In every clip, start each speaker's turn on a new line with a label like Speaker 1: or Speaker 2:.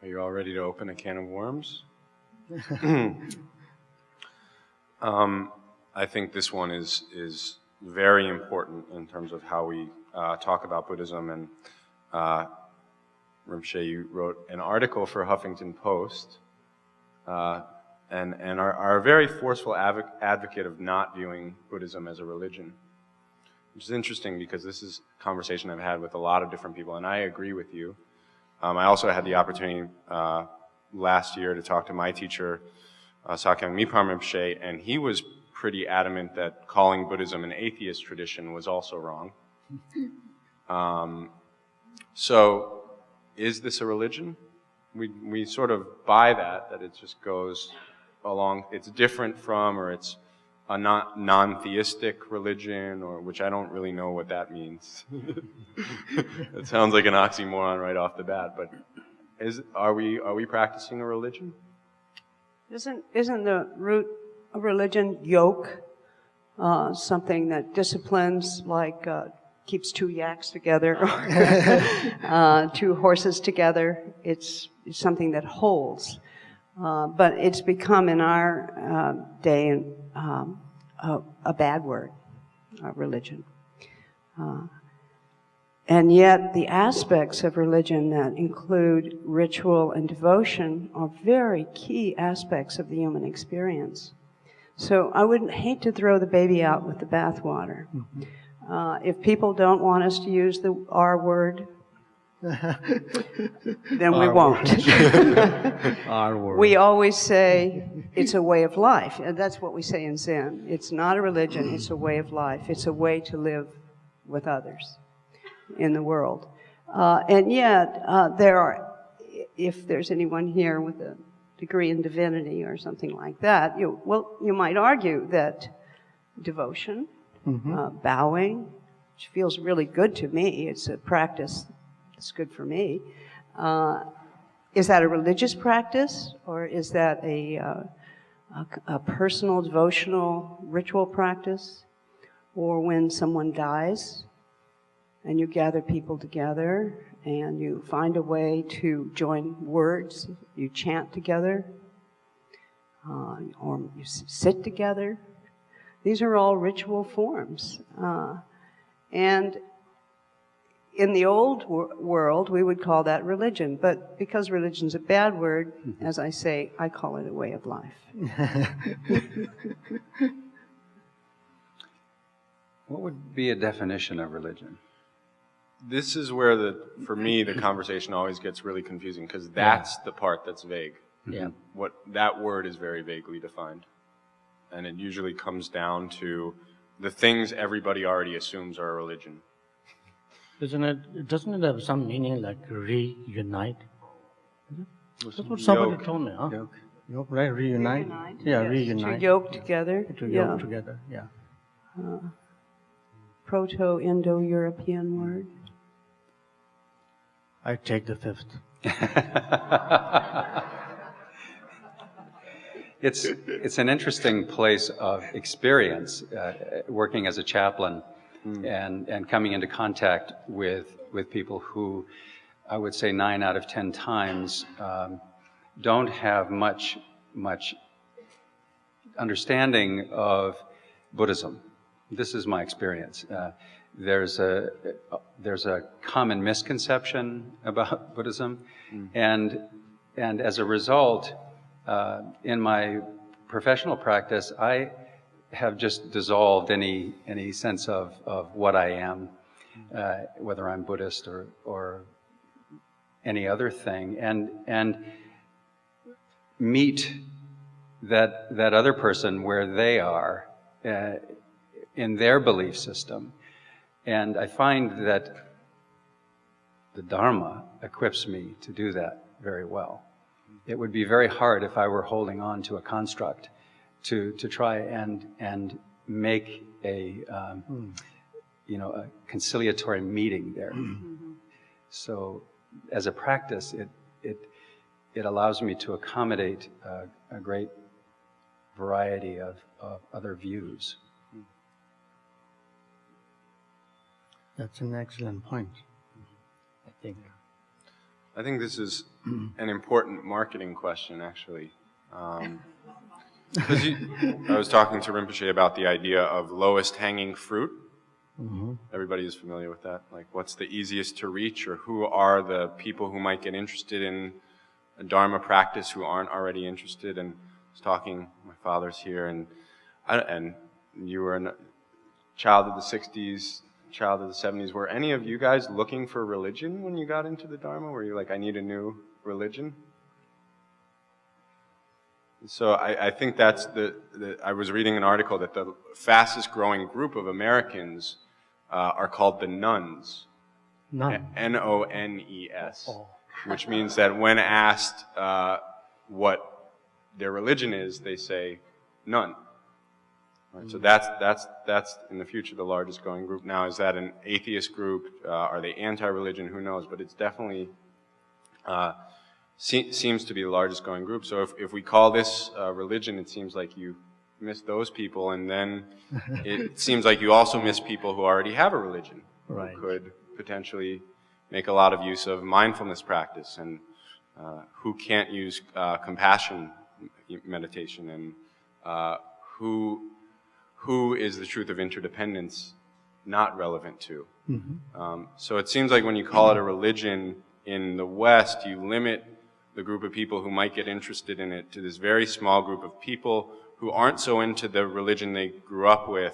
Speaker 1: Are you all ready to open a can of worms? I think this one is very important in terms of how we talk about Buddhism. And Rinpoche, you wrote an article for Huffington Post and are a very forceful advocate of not viewing Buddhism as a religion, which is interesting because this is a conversation I've had with a lot of different people, and I agree with you. I also had the opportunity last year to talk to my teacher, Sakyong Mipham Rinpoche, and he was pretty adamant that calling Buddhism an atheist tradition was also wrong. So, is this a religion? We sort of buy that it just goes along, it's different from, or it's a non-theistic religion, or which I don't really know what that means. It sounds like an oxymoron right off the bat, but are we practicing a religion?
Speaker 2: Isn't the root of religion yoke? Something that disciplines, like keeps two yaks together, or two horses together. It's something that holds. But it's become in our day a bad word, religion. And yet the aspects of religion that include ritual and devotion are very key aspects of the human experience. So I wouldn't hate to throw the baby out with the bathwater. If people don't want us to use the R word, then we won't.
Speaker 3: R word.
Speaker 2: We always say it's a way of life, and that's what we say in Zen. It's not a religion, it's a way of life. It's a way to live with others in the world. And yet, there are, if there's anyone here with a degree in divinity or something like that, you might argue that devotion, bowing, which feels really good to me, it's a practice that's good for me. Is that a religious practice, or is that a personal, devotional, ritual practice? Or when someone dies, and you gather people together, and you find a way to join words, you chant together, or you sit together. These are all ritual forms. And in the old world, we would call that religion. But because religion's a bad word, as I say, I call it a way of life.
Speaker 4: What would be a definition of religion?
Speaker 1: This is where, for me, the conversation always gets really confusing, because that's the part that's vague.
Speaker 3: Yeah.
Speaker 1: That word is very vaguely defined. And it usually comes down to the things everybody already assumes are a religion.
Speaker 3: Doesn't it have some meaning like reunite? That's what somebody told me, huh? Yoke, right? Reunite? Yeah,
Speaker 2: yes.
Speaker 3: reunite.
Speaker 2: To yoke together.
Speaker 3: To yoke together, yeah.
Speaker 2: Proto-Indo-European word.
Speaker 3: I take the fifth.
Speaker 4: It's an interesting place of experience, working as a chaplain and coming into contact with people who, I would say 9 out of 10 times, don't have much understanding of Buddhism. This is my experience. There's a common misconception about Buddhism, and as a result, in my professional practice, I have just dissolved any sense of what I am, whether I'm Buddhist or any other thing, and meet that other person where they are in their belief system. And I find that the Dharma equips me to do that very well. It would be very hard if I were holding on to a construct to try and make a conciliatory meeting there. So as a practice, it allows me to accommodate a great variety of other views.
Speaker 3: That's an excellent point, I think.
Speaker 1: I think this is an important marketing question, actually. Because I was talking to Rinpoche about the idea of lowest hanging fruit. Mm-hmm. Everybody is familiar with that. Like, what's the easiest to reach, or who are the people who might get interested in a Dharma practice who aren't already interested? And I was talking, my father's here, and you were a child of the 60s, child of the 70s. Were any of you guys looking for religion when you got into the Dharma? Were you like, I need a new religion? So I think that's I was reading an article that the fastest growing group of Americans are called the nuns. N-O-N-E-S. Which means that when asked what their religion is, they say none. Right, so that's in the future the largest growing group. Now, is that an atheist group? Are they anti-religion? Who knows? But it's definitely seems to be the largest growing group. So if we call this religion, it seems like you miss those people, and then it seems like you also miss people who already have a religion, right, who could potentially make a lot of use of mindfulness practice, and who can't use compassion meditation, and who is the truth of interdependence not relevant to. Mm-hmm. So it seems like when you call it a religion in the West, you limit the group of people who might get interested in it to this very small group of people who aren't so into the religion they grew up with,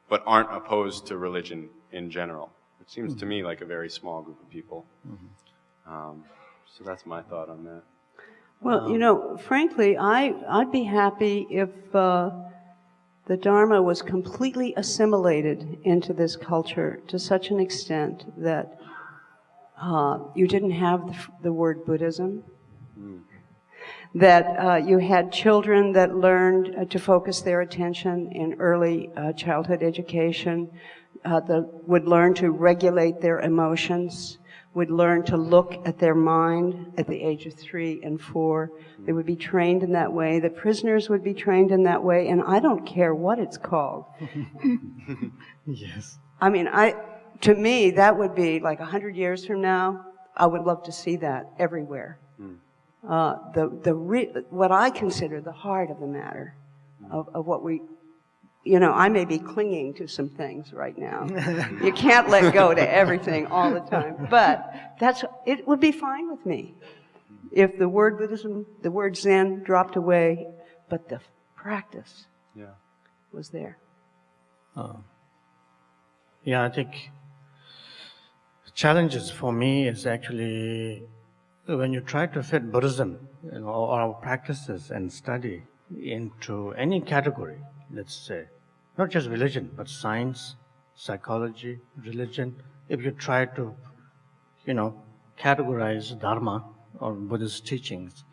Speaker 1: but aren't opposed to religion in general. It seems to me like a very small group of people. Mm-hmm. So that's my thought on that.
Speaker 2: Well, you know, frankly, I'd be happy if the Dharma was completely assimilated into this culture to such an extent that you didn't have the word Buddhism, that you had children that learned to focus their attention in early childhood education, that would learn to regulate their emotions, would learn to look at their mind at the age of 3 and 4. They would be trained in that way. The prisoners would be trained in that way, and I don't care what it's called.
Speaker 3: Yes.
Speaker 2: I mean, to me, that would be like 100 years from now. I would love to see that everywhere. What I consider the heart of the matter, of what we, you know, I may be clinging to some things right now. You can't let go to everything all the time, but it would be fine with me if the word Buddhism, the word Zen dropped away, but the practice was there.
Speaker 3: Yeah, I think challenges for me is actually when you try to fit Buddhism, you know, or our practices and study into any category, let's say, not just religion, but science, psychology, religion. If you try to, you know, categorize Dharma or Buddhist teachings,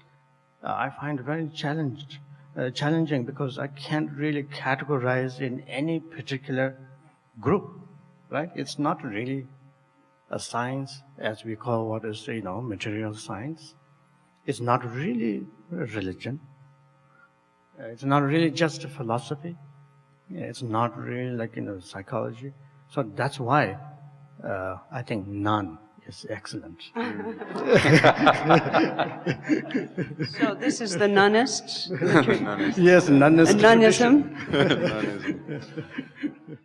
Speaker 3: I find it very challenging because I can't really categorize in any particular group, right? It's not really a science, as we call what is, you know, material science. It's not really a religion. It's not really just a philosophy. It's not really like, you know, psychology. So that's why I think none is excellent.
Speaker 2: So this is the nonists?
Speaker 3: Yes, nonist.
Speaker 2: Nonism?
Speaker 1: Nonism.